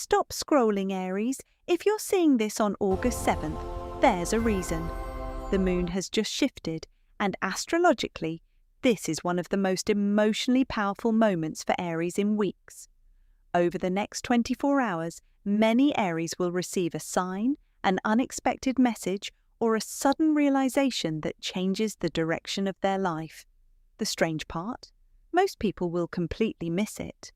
Stop scrolling, Aries. If you're seeing this on August 7th, there's a reason. The moon has just shifted, and astrologically, this is one of the most emotionally powerful moments for Aries in weeks. Over the next 24 hours, many Aries will receive a sign, an unexpected message, or a sudden realization that changes the direction of their life. The strange part? Most people will completely miss it.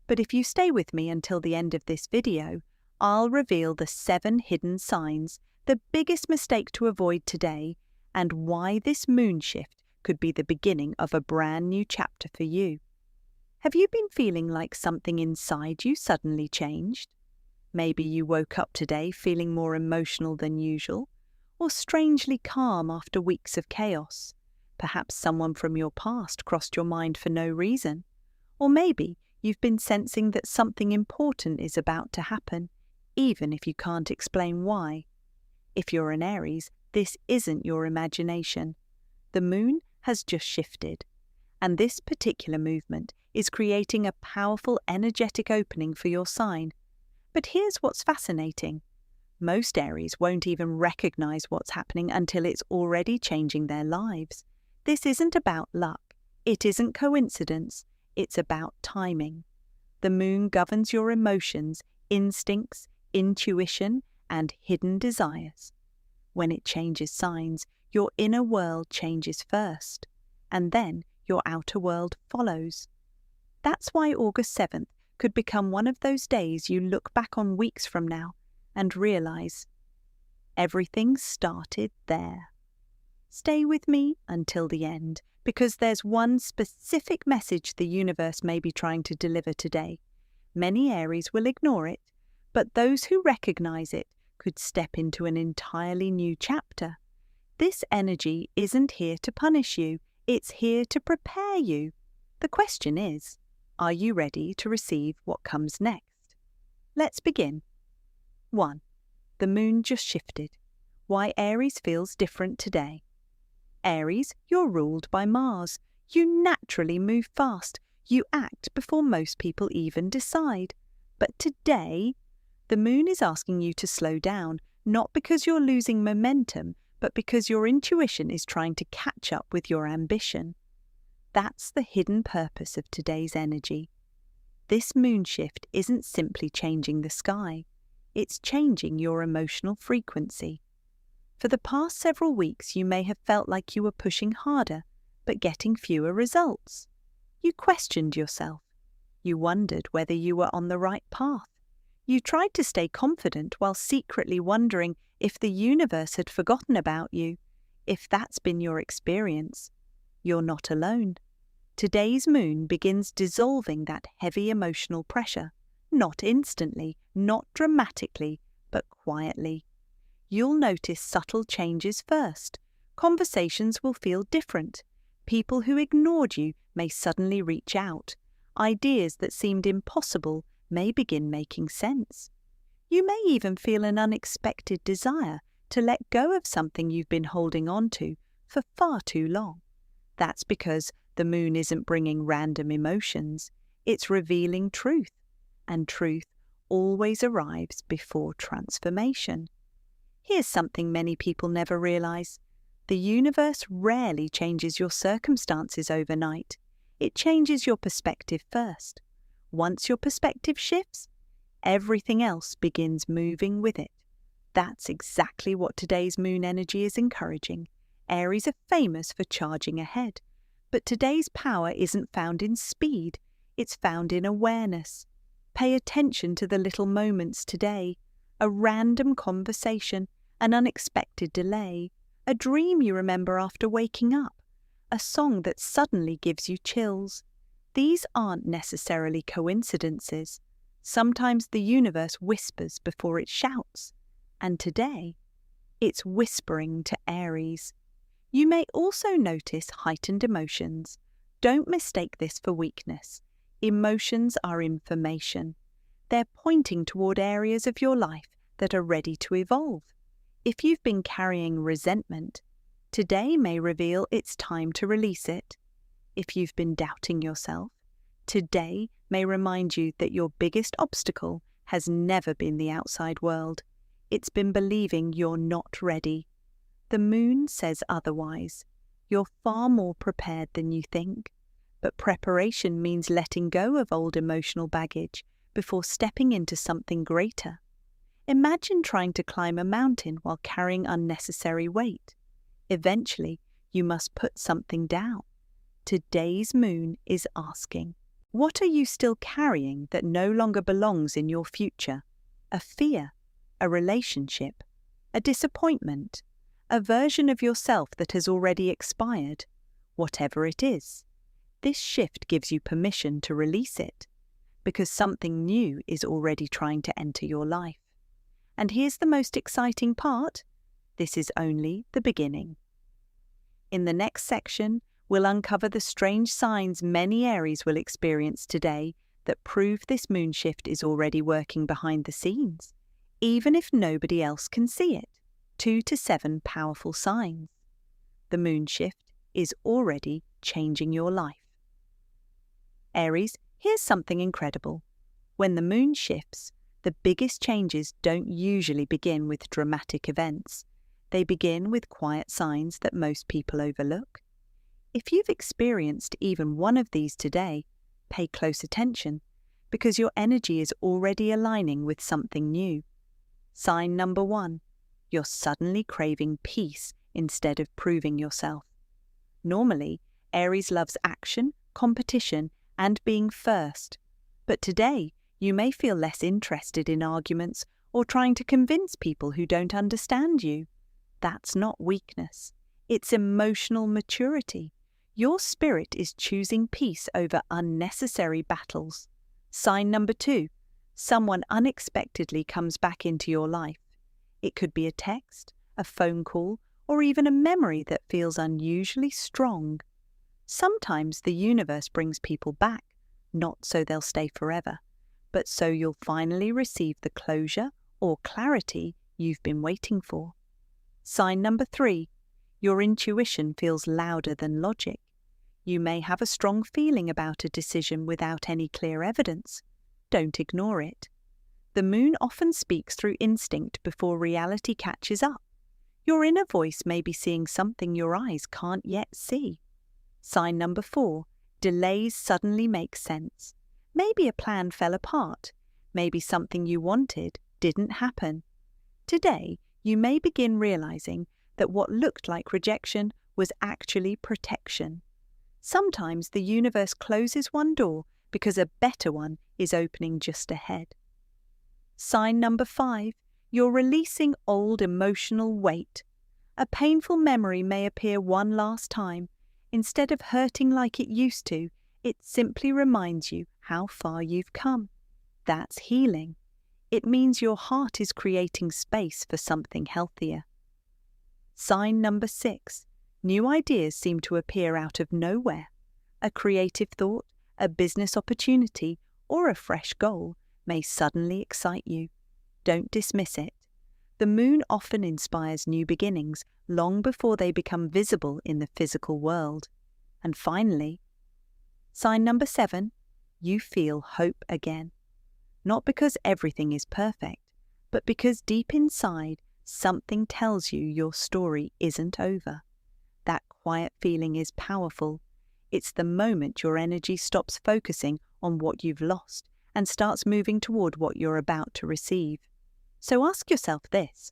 But if you stay with me until the end of this video, I'll reveal the 7 hidden signs, the biggest mistake to avoid today, and why this moon shift could be the beginning of a brand new chapter for you. Have you been feeling like something inside you suddenly changed? Maybe you woke up today feeling more emotional than usual, or strangely calm after weeks of chaos. Perhaps someone from your past crossed your mind for no reason. Or maybe you've been sensing that something important is about to happen, even if you can't explain why. If you're an Aries, this isn't your imagination. The moon has just shifted, and this particular movement is creating a powerful energetic opening for your sign. But here's what's fascinating. Most Aries won't even recognize what's happening until it's already changing their lives. This isn't about luck. It isn't coincidence. It's about timing. The moon governs your emotions, instincts, intuition, and hidden desires. When it changes signs, your inner world changes first, and then your outer world follows. That's why August 7th could become one of those days you look back on weeks from now and realize everything started there. Stay with me until the end, because there's one specific message the universe may be trying to deliver today. Many Aries will ignore it, but those who recognize it could step into an entirely new chapter. This energy isn't here to punish you, it's here to prepare you. The question is, are you ready to receive what comes next? Let's begin. 1. The moon just shifted. Why Aries feels different today. Aries, you're ruled by Mars. You naturally move fast. You act before most people even decide. But today, the moon is asking you to slow down, not because you're losing momentum, but because your intuition is trying to catch up with your ambition. That's the hidden purpose of today's energy. This moon shift isn't simply changing the sky. It's changing your emotional frequency. For the past several weeks, you may have felt like you were pushing harder, but getting fewer results. You questioned yourself. You wondered whether you were on the right path. You tried to stay confident while secretly wondering if the universe had forgotten about you. If that's been your experience, you're not alone. Today's moon begins dissolving that heavy emotional pressure, not instantly, not dramatically, but quietly. You'll notice subtle changes first. Conversations will feel different. People who ignored you may suddenly reach out. Ideas that seemed impossible may begin making sense. You may even feel an unexpected desire to let go of something you've been holding on to for far too long. That's because the moon isn't bringing random emotions. It's revealing truth, and truth always arrives before transformation. Here's something many people never realize. The universe rarely changes your circumstances overnight. It changes your perspective first. Once your perspective shifts, everything else begins moving with it. That's exactly what today's moon energy is encouraging. Aries are famous for charging ahead. But today's power isn't found in speed, it's found in awareness. Pay attention to the little moments today. A random conversation, an unexpected delay, a dream you remember after waking up, a song that suddenly gives you chills. These aren't necessarily coincidences. Sometimes the universe whispers before it shouts. And today, it's whispering to Aries. You may also notice heightened emotions. Don't mistake this for weakness. Emotions are information. They're pointing toward areas of your life that are ready to evolve. If you've been carrying resentment, today may reveal it's time to release it. If you've been doubting yourself, today may remind you that your biggest obstacle has never been the outside world. It's been believing you're not ready. The moon says otherwise. You're far more prepared than you think. But preparation means letting go of old emotional baggage before stepping into something greater. Imagine trying to climb a mountain while carrying unnecessary weight. Eventually, you must put something down. Today's moon is asking, what are you still carrying that no longer belongs in your future? A fear, a relationship, a disappointment, a version of yourself that has already expired. Whatever it is, this shift gives you permission to release it, because something new is already trying to enter your life. And here's the most exciting part. This is only the beginning. In the next section, we'll uncover the strange signs many Aries will experience today that prove this moon shift is already working behind the scenes, even if nobody else can see it. 2 to 7 powerful signs. The moon shift is already changing your life. Aries, here's something incredible. When the moon shifts, the biggest changes don't usually begin with dramatic events. They begin with quiet signs that most people overlook. If you've experienced even one of these today, pay close attention, because your energy is already aligning with something new. Sign number 1. You're suddenly craving peace instead of proving yourself. Normally, Aries loves action, competition, and being first. But today, you may feel less interested in arguments or trying to convince people who don't understand you. That's not weakness. It's emotional maturity. Your spirit is choosing peace over unnecessary battles. Sign number 2. Someone unexpectedly comes back into your life. It could be a text, a phone call, or even a memory that feels unusually strong. Sometimes the universe brings people back, not so they'll stay forever, but so you'll finally receive the closure or clarity you've been waiting for. Sign number 3. Your intuition feels louder than logic. You may have a strong feeling about a decision without any clear evidence. Don't ignore it. The moon often speaks through instinct before reality catches up. Your inner voice may be seeing something your eyes can't yet see. Sign number 4. Delays suddenly make sense. Maybe a plan fell apart. Maybe something you wanted didn't happen. Today, you may begin realizing that what looked like rejection was actually protection. Sometimes the universe closes one door because a better one is opening just ahead. Sign number 5. You're releasing old emotional weight. A painful memory may appear one last time. Instead of hurting like it used to, it simply reminds you how far you've come. That's healing. It means your heart is creating space for something healthier. Sign number 6. New ideas seem to appear out of nowhere. A creative thought, a business opportunity, or a fresh goal may suddenly excite you. Don't dismiss it. The moon often inspires new beginnings long before they become visible in the physical world. And finally, sign number 7, you feel hope again. Not because everything is perfect, but because deep inside, something tells you your story isn't over. That quiet feeling is powerful. It's the moment your energy stops focusing on what you've lost and starts moving toward what you're about to receive. So ask yourself this: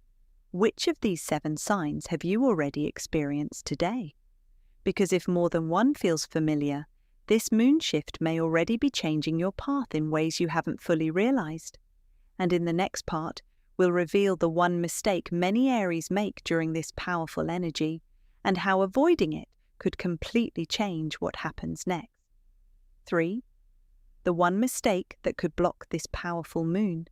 which of these 7 signs have you already experienced today? Because if more than one feels familiar, this moon shift may already be changing your path in ways you haven't fully realized. And in the next part, we'll reveal the one mistake many Aries make during this powerful energy, and how avoiding it could completely change what happens next. 3. The one mistake that could block this powerful moon.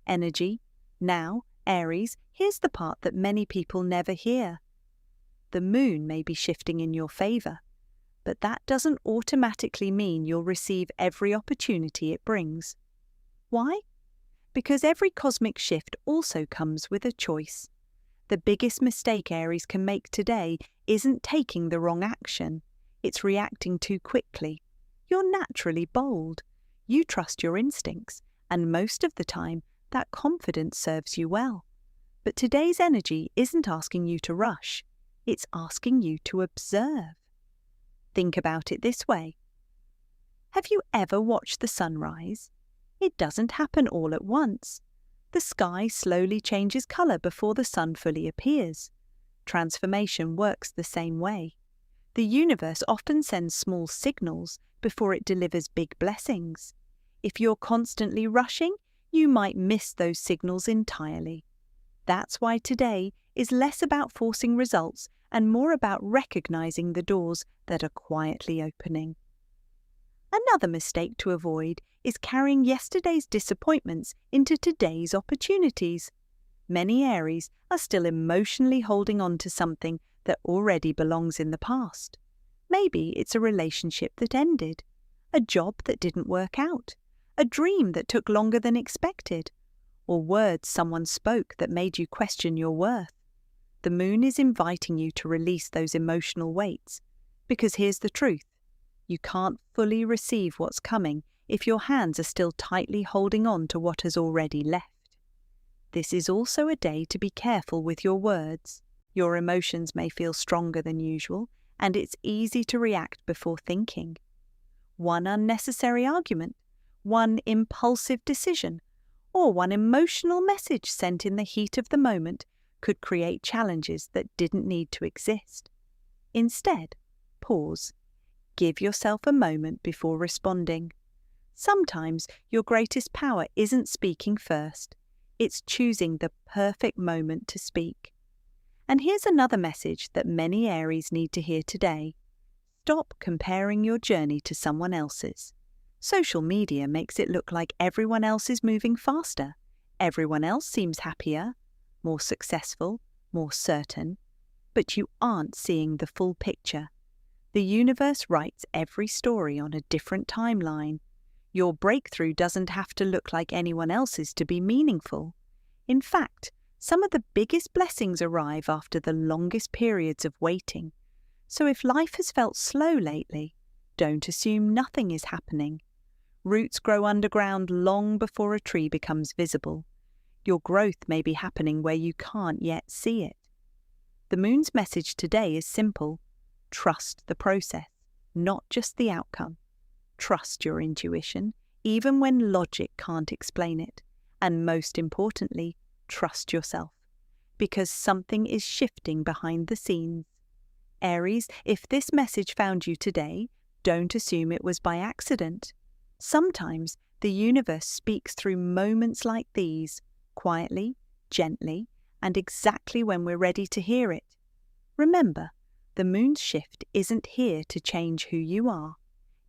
Energy. Now, Aries, here's the part that many people never hear. The moon may be shifting in your favor, but that doesn't automatically mean you'll receive every opportunity it brings. Why? Because every cosmic shift also comes with a choice. The biggest mistake Aries can make today isn't taking the wrong action, it's reacting too quickly. You're naturally bold. You trust your instincts, and most of the time, that confidence serves you well. But today's energy isn't asking you to rush, it's asking you to observe. Think about it this way. Have you ever watched the sunrise? It doesn't happen all at once. The sky slowly changes colour before the sun fully appears. Transformation works the same way. The universe often sends small signals before it delivers big blessings. If you're constantly rushing, you might miss those signals entirely. That's why today is less about forcing results and more about recognizing the doors that are quietly opening. Another mistake to avoid is carrying yesterday's disappointments into today's opportunities. Many Aries are still emotionally holding on to something that already belongs in the past. Maybe it's a relationship that ended, a job that didn't work out, a dream that took longer than expected, or words someone spoke that made you question your worth. The moon is inviting you to release those emotional weights, because here's the truth. You can't fully receive what's coming if your hands are still tightly holding on to what has already left. This is also a day to be careful with your words. Your emotions may feel stronger than usual, and it's easy to react before thinking. One unnecessary argument, one impulsive decision, or one emotional message sent in the heat of the moment could create challenges that didn't need to exist. Instead, pause. Give yourself a moment before responding. Sometimes your greatest power isn't speaking first. It's choosing the perfect moment to speak. And here's another message that many Aries need to hear today. Stop comparing your journey to someone else's. Social media makes it look like everyone else is moving faster. Everyone else seems happier, more successful, more certain. But you aren't seeing the full picture. The universe writes every story on a different timeline. Your breakthrough doesn't have to look like anyone else's to be meaningful. In fact, some of the biggest blessings arrive after the longest periods of waiting. So if life has felt slow lately, don't assume nothing is happening. Roots grow underground long before a tree becomes visible. Your growth may be happening where you can't yet see it. The moon's message today is simple. Trust the process, not just the outcome. Trust your intuition, even when logic can't explain it. And most importantly, trust yourself, because something is shifting behind the scenes. Aries, if this message found you today, don't assume it was by accident. Sometimes the universe speaks through moments like these, quietly, gently, and exactly when we're ready to hear it. Remember, the moon's shift isn't here to change who you are.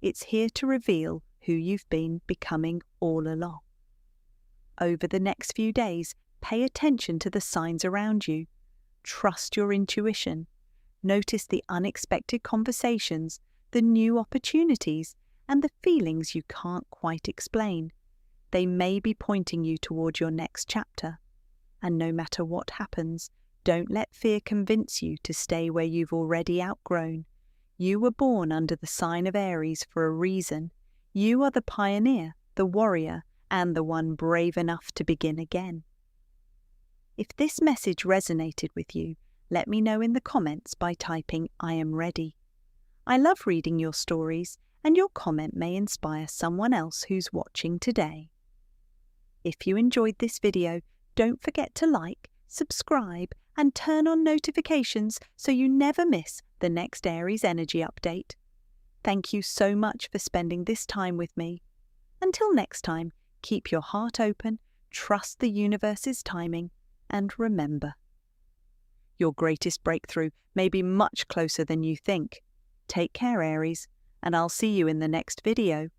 It's here to reveal who you've been becoming all along. Over the next few days, pay attention to the signs around you. Trust your intuition. Notice the unexpected conversations, the new opportunities, and the feelings you can't quite explain. They may be pointing you toward your next chapter. And no matter what happens, don't let fear convince you to stay where you've already outgrown. You were born under the sign of Aries for a reason. You are the pioneer, the warrior, and the one brave enough to begin again. If this message resonated with you, let me know in the comments by typing "I am ready." I love reading your stories, and your comment may inspire someone else who's watching today. If you enjoyed this video, don't forget to like, subscribe, and turn on notifications so you never miss the next Aries energy update. Thank you so much for spending this time with me. Until next time, keep your heart open, trust the universe's timing, and remember, your greatest breakthrough may be much closer than you think. Take care, Aries, and I'll see you in the next video.